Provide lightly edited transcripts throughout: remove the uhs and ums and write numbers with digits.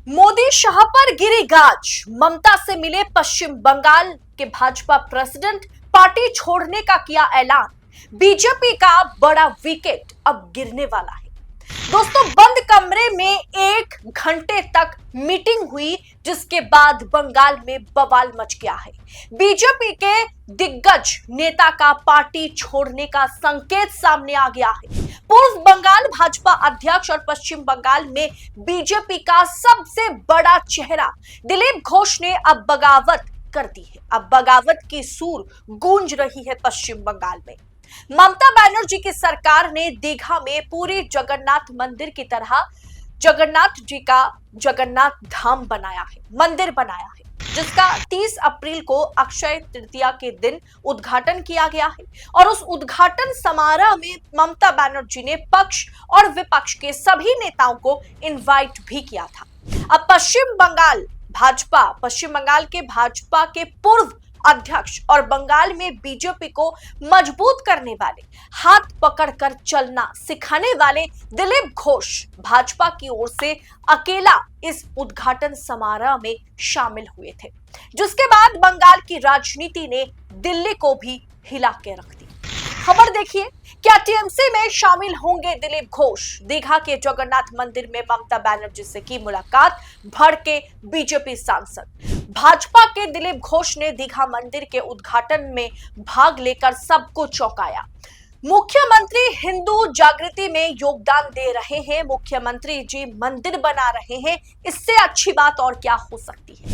मोदी शाह पर गिरी गाज, ममता से मिले पश्चिम बंगाल के भाजपा प्रेसिडेंट, पार्टी छोड़ने का किया ऐलान। बीजेपी का बड़ा विकेट अब गिरने वाला है। दोस्तों, बंद कमरे में 1 घंटे तक मीटिंग हुई, जिसके बाद बंगाल में बवाल मच गया है। बीजेपी के दिग्गज नेता का पार्टी छोड़ने का संकेत सामने आ गया है। पूर्व बंगाल भाजपा अध्यक्ष और पश्चिम बंगाल में बीजेपी का सबसे बड़ा चेहरा दिलीप घोष ने अब बगावत कर दी है। अब बगावत की सूर गूंज रही है पश्चिम बंगाल में। ममता बनर्जी की सरकार ने दीघा में पूरी जगन्नाथ मंदिर की तरह जगन्नाथ जी का जगन्नाथ धाम बनाया है, मंदिर बनाया है, जिसका 30 अप्रैल को अक्षय तृतीया के दिन उद्घाटन किया गया है। और उस उद्घाटन समारोह में ममता बनर्जी ने पक्ष और विपक्ष के सभी नेताओं को इनवाइट भी किया था। अब पश्चिम बंगाल के भाजपा के पूर्व अध्यक्ष और बंगाल में बीजेपी को मजबूत करने वाले, हाथ पकड़कर चलना सिखाने वाले दिलीप घोष भाजपा की ओर से अकेला इस उद्घाटन समारोह में शामिल हुए थे, जिसके बाद बंगाल की राजनीति ने दिल्ली को भी हिला के रख दी। खबर देखिए, क्या टीएमसी में शामिल होंगे दिलीप घोष? दीघा के जगन्नाथ मंदिर में ममता बनर्जी से की मुलाकात, भड़के बीजेपी सांसद। भाजपा के दिलीप घोष ने दीघा मंदिर के उद्घाटन में भाग लेकर सबको चौंकाया। मुख्यमंत्री हिंदू जागृति में योगदान दे रहे हैं, मुख्यमंत्री जी मंदिर बना रहे हैं, इससे अच्छी बात और क्या हो सकती है।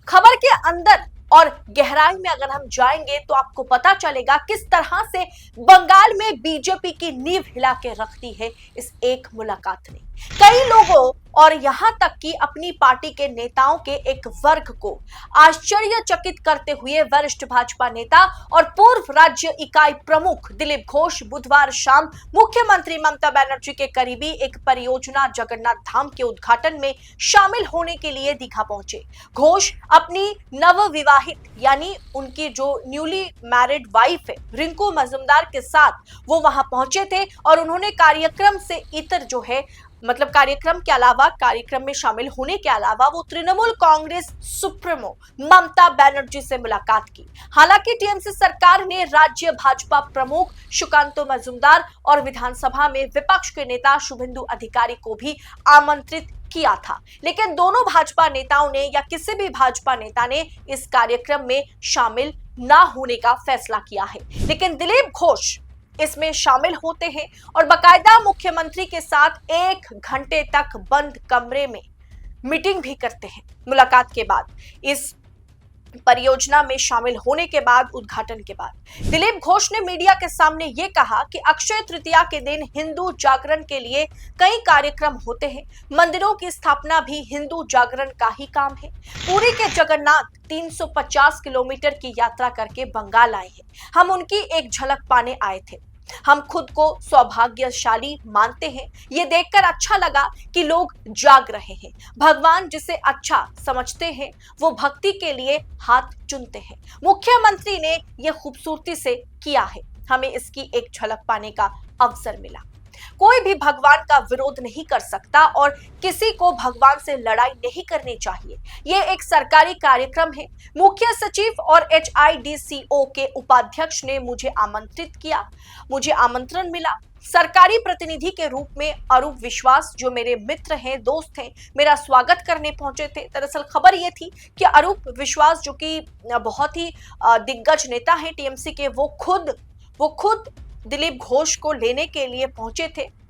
खबर के अंदर और गहराई में अगर हम जाएंगे तो आपको पता चलेगा किस तरह से बंगाल में बीजेपी की नींव हिला के रख दी है इस एक मुलाकात ने। कई लोगों और यहां तक कि अपनी पार्टी के नेताओं के एक वर्ग को आश्चर्यचकित करते हुए वरिष्ठ भाजपा नेता और पूर्व राज्य इकाई प्रमुख दिलीप घोष बुधवार शाम मुख्यमंत्री ममता बनर्जी के करीबी एक परियोजना जगन्नाथ धाम के उद्घाटन में शामिल होने के लिए दीघा पहुंचे। घोष अपनी नवविवाहित यानी उनकी जो न्यूली मैरिड वाइफ है रिंकू मजूमदार के साथ वो वहां पहुंचे थे और उन्होंने कार्यक्रम से इतर जो है मतलब कार्यक्रम में शामिल होने के अलावा वो तृणमूल कांग्रेस सुप्रीमो ममता बनर्जी से मुलाकात की। हालांकि टीएमसी सरकार ने राज्य भाजपा प्रमुख सुकांतो मजूमदार और विधानसभा में विपक्ष के नेता शुभेंदु अधिकारी को भी आमंत्रित किया था, लेकिन दोनों भाजपा नेताओं ने या किसी भी भाजपा नेता ने इस कार्यक्रम में शामिल ना होने का फैसला किया है। लेकिन दिलीप घोष इसमें शामिल होते हैं और बाकायदा मुख्यमंत्री के साथ 1 घंटे तक बंद कमरे में मीटिंग भी करते हैं। मुलाकात के बाद, इस परियोजना में शामिल होने के बाद, उद्घाटन के बाद दिलीप घोष ने मीडिया के सामने ये कहा कि अक्षय तृतीया के दिन हिंदू जागरण के लिए कई कार्यक्रम होते हैं। मंदिरों की स्थापना भी हिंदू जागरण का ही काम है। पुरी के जगन्नाथ 350 किलोमीटर की यात्रा करके बंगाल आए हैं। हम उनकी एक झलक पाने आए थे। हम खुद को सौभाग्यशाली मानते हैं। ये देखकर अच्छा लगा कि लोग जाग रहे हैं। भगवान जिसे अच्छा समझते हैं वो भक्ति के लिए हाथ चुनते हैं। मुख्यमंत्री ने यह खूबसूरती से किया है। हमें इसकी एक झलक पाने का अवसर मिला। कोई भी भगवान का विरोध नहीं कर सकता और किसी को भगवान से लड़ाई नहीं करनी चाहिए। यह एक सरकारी कार्यक्रम है। मुख्य सचिव और HIDCO के उपाध्यक्ष ने मुझे आमंत्रित किया, मुझे आमंत्रण मिला। सरकारी प्रतिनिधि के रूप में अरूप विश्वास जो मेरे मित्र हैं, दोस्त हैं, मेरा स्वागत करने पहुंचे थे। दरअसल खबर यह थी कि अरूप विश्वास जो कि बहुत ही दिग्गज नेता हैं टीएमसी के, वो खुद दिलीप घोष को लेने के लिए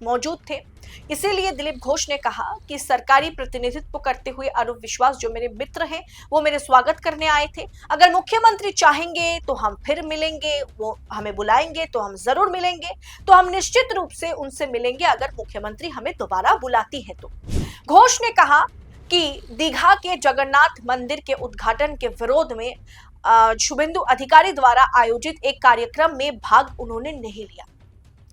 मौजूद थे। इसीलिए दिलीप घोष ने कहा कि सरकारी प्रतिनिधित्व करते हुए अरूप विश्वास जो मेरे मित्र हैं वो मेरे स्वागत करने आए थे। अगर मुख्यमंत्री चाहेंगे तो हम फिर मिलेंगे, वो हमें बुलाएंगे तो हम जरूर मिलेंगे, तो हम निश्चित रूप से उनसे मिलेंगे अगर मुख्यमंत्री हमें दोबारा बुलाती है तो। घोष ने कहा कि दीघा के जगन्नाथ मंदिर के उद्घाटन के विरोध में शुभेंदु अधिकारी द्वारा आयोजित एक कार्यक्रम में भाग उन्होंने नहीं लिया।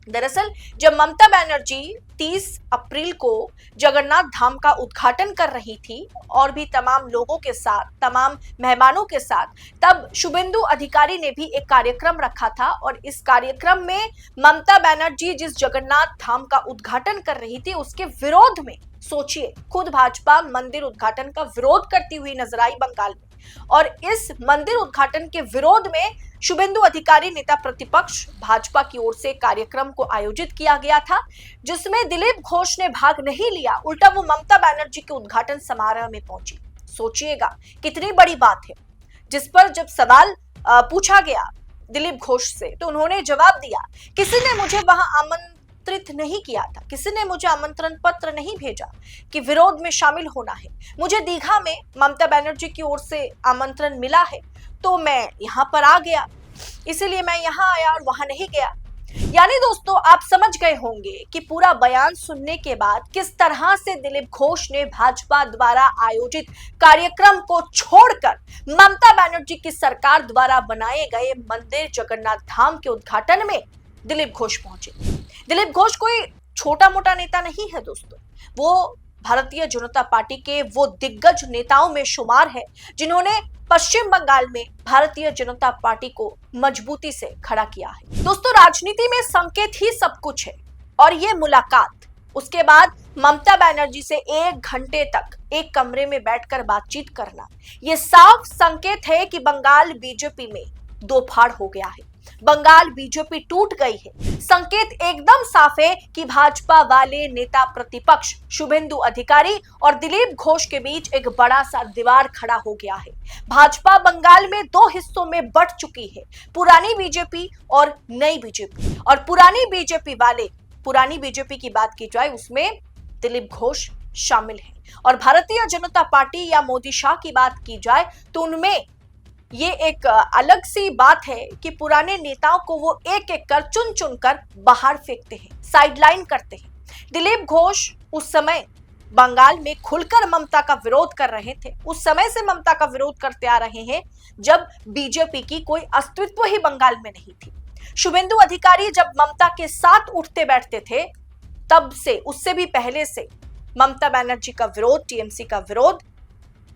दरअसल जब ममता बनर्जी 30 अप्रैल को जगन्नाथ धाम का उद्घाटन कर रही थी और भी तमाम लोगों के साथ, तमाम मेहमानों के साथ, तब शुभेंदु अधिकारी ने भी एक कार्यक्रम रखा था और इस कार्यक्रम में ममता बनर्जी जिस जगन्नाथ धाम का उद्घाटन कर रही थी उसके विरोध में सोचिए, खुद भाजपा मंदिर उद्घाटन का विरोध करती हुई नजर आई बंगाल में, और इस मंदिर उद्घाटन के विरोध में शुभेंदु अधिकारी नेता प्रतिपक्ष भाजपा की ओर से कार्यक्रम को आयोजित किया गया था, जिसमें दिलीप घोष ने भाग नहीं लिया, उल्टा वो ममता बनर्जी के उद्घाटन समारोह में पहुंची। सोचिएगा कितनी बड़ी बात है। जिस पर जब सवाल पूछा गया दिलीप घोष से, तो उन्होंने जवाब दिया, किसी ने मुझे वहां आमंत्रित नहीं किया था, किसी ने मुझे आमंत्रण पत्र नहीं भेजा कि विरोध में शामिल होना है। मुझे दीघा में ममता बनर्जी की ओर से आमंत्रण मिला है, तो मैं यहाँ पर आ गया, इसीलिए मैं यहाँ आया और वहां नहीं गया। यानी दोस्तों, आप समझ गए होंगे कि पूरा बयान सुनने के बाद किस तरह से दिलीप घोष ने भाजपा द्वारा आयोजित कार्यक्रम को छोड़कर ममता बनर्जी की सरकार द्वारा बनाए गए मंदिर जगन्नाथ धाम के उद्घाटन में दिलीप घोष पहुंचे। दिलीप घोष कोई छोटा मोटा नेता नहीं है दोस्तों, वो भारतीय जनता पार्टी के वो दिग्गज नेताओं में शुमार है जिन्होंने पश्चिम बंगाल में भारतीय जनता पार्टी को मजबूती से खड़ा किया है। दोस्तों, राजनीति में संकेत ही सब कुछ है, और ये मुलाकात, उसके बाद ममता बनर्जी से 1 घंटे तक एक कमरे में बैठकर बातचीत करना, ये साफ संकेत है कि बंगाल बीजेपी में दो फाड़ हो गया है, बंगाल बीजेपी टूट गई है। संकेत एकदम साफ है कि भाजपा वाले नेता प्रतिपक्ष शुभेंदु अधिकारी और दिलीप घोष के बीच एक बड़ा सा दीवार खड़ा हो गया है। भाजपा बंगाल में 2 हिस्सों में बंट चुकी है, पुरानी बीजेपी और नई बीजेपी। और पुरानी बीजेपी की बात की जाए, उसमें दिलीप घोष शामिल है, और भारतीय जनता पार्टी या मोदी शाह की बात की जाए तो उनमें ये एक अलग सी बात है कि पुराने नेताओं को वो एक एक कर चुन चुन कर बाहर फेंकते हैं, साइडलाइन करते हैं। दिलीप घोष उस समय बंगाल में खुलकर ममता का विरोध कर रहे थे, उस समय से ममता का विरोध करते आ रहे हैं जब बीजेपी की कोई अस्तित्व ही बंगाल में नहीं थी। शुभेंदु अधिकारी जब ममता के साथ उठते बैठते थे, तब से, उससे भी पहले से ममता बनर्जी का विरोध, टीएमसी का विरोध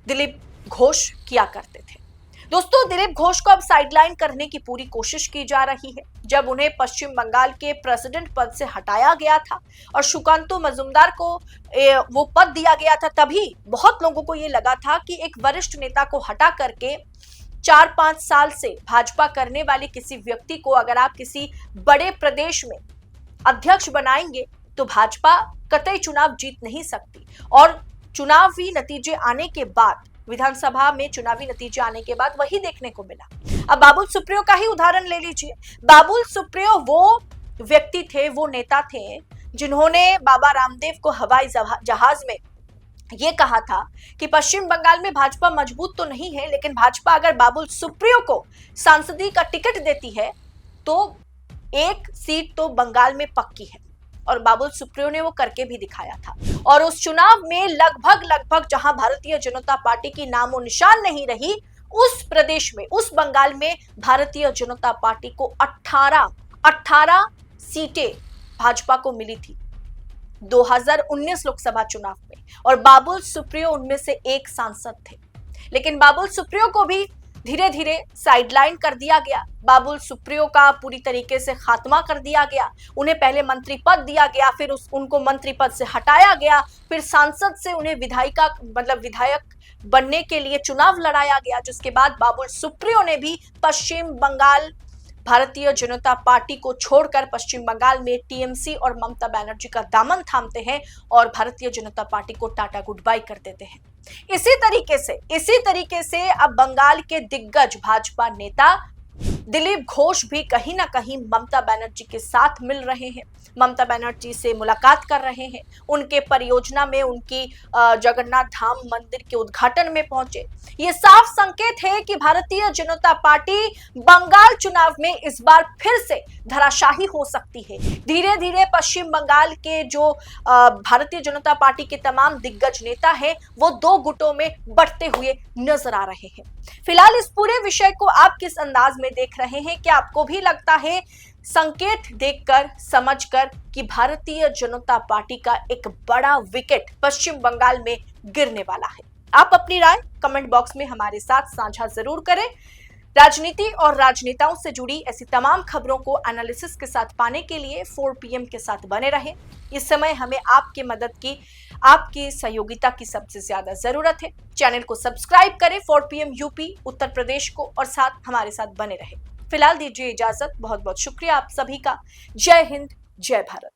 दिलीप घोष किया करते थे। दोस्तों, दिलीप घोष को अब साइडलाइन करने की पूरी कोशिश की जा रही है। जब उन्हें पश्चिम बंगाल के प्रेसिडेंट पद से हटाया गया था और सुकांतो मजूमदार को वो पद दिया गया था, तभी बहुत लोगों को ये लगा था कि एक वरिष्ठ नेता को हटा करके 4-5 साल से भाजपा करने वाले किसी व्यक्ति को अगर आप किसी बड़े प्रदेश में अध्यक्ष बनाएंगे तो भाजपा कतई चुनाव जीत नहीं सकती। और चुनावी नतीजे आने के बाद, विधानसभा में चुनावी नतीजे आने के बाद वही देखने को मिला। अब बाबुल सुप्रियो का ही उदाहरण ले लीजिए। बाबुल सुप्रियो वो व्यक्ति थे, वो नेता थे जिन्होंने बाबा रामदेव को हवाई जहाज में ये कहा था कि पश्चिम बंगाल में भाजपा मजबूत तो नहीं है, लेकिन भाजपा अगर बाबुल सुप्रियो को सांसदीय का टिकट देती है तो 1 सीट तो बंगाल में पक्की है। और बाबुल सुप्रियो ने वो करके भी दिखाया था। और उस चुनाव में लगभग जहां भारतीय जनता पार्टी की नामो निशान नहीं रही, उस प्रदेश में, उस बंगाल में भारतीय जनता पार्टी को 18 सीटें भाजपा को मिली थी 2019 लोकसभा चुनाव में, और बाबुल सुप्रियो उनमें से एक सांसद थे। लेकिन बाबुल सुप्रियो को भी धीरे धीरे साइडलाइन कर दिया गया। बाबुल सुप्रियो का पूरी तरीके से खात्मा कर दिया गया। उन्हें पहले मंत्री पद दिया गया, फिर उनको मंत्री पद से हटाया गया, फिर सांसद से उन्हें विधायक बनने के लिए चुनाव लड़ाया गया, जिसके बाद बाबुल सुप्रियो ने भी पश्चिम बंगाल भारतीय जनता पार्टी को छोड़कर पश्चिम बंगाल में टीएमसी और ममता बनर्जी का दामन थामते हैं और भारतीय जनता पार्टी को टाटा गुड बाय कर देते हैं। इसी तरीके से अब बंगाल के दिग्गज भाजपा नेता दिलीप घोष भी कहीं ना कहीं ममता बनर्जी के साथ मिल रहे हैं, ममता बनर्जी से मुलाकात कर रहे हैं, उनके परियोजना में, उनकी जगन्नाथ धाम मंदिर के उद्घाटन में पहुंचे। ये साफ संकेत है कि भारतीय जनता पार्टी बंगाल चुनाव में इस बार फिर से धराशाही हो सकती है। धीरे धीरे पश्चिम बंगाल के जो भारतीय जनता पार्टी के तमाम दिग्गज नेता हैं, वो 2 गुटों में बंटते हुए नजर आ रहे हैं। फिलहाल इस पूरे विषय को आप किस अंदाज में देख रहे हैं? क्या आपको भी लगता है, संकेत देखकर, समझकर, कि भारतीय जनता पार्टी का एक बड़ा विकेट पश्चिम बंगाल में गिरने वाला है? आप अपनी राय कमेंट बॉक्स में हमारे साथ साझा जरूर करें। राजनीति और राजनेताओं से जुड़ी ऐसी तमाम खबरों को एनालिसिस के साथ पाने के लिए 4 PM के साथ बने रहें। इस समय हमें आपकी मदद की, आपकी सहयोगिता की सबसे ज्यादा जरूरत है। चैनल को सब्सक्राइब करें 4 PM यूपी उत्तर प्रदेश को और साथ हमारे साथ बने रहें। फिलहाल दीजिए इजाजत। बहुत बहुत शुक्रिया आप सभी का। जय हिंद, जय भारत।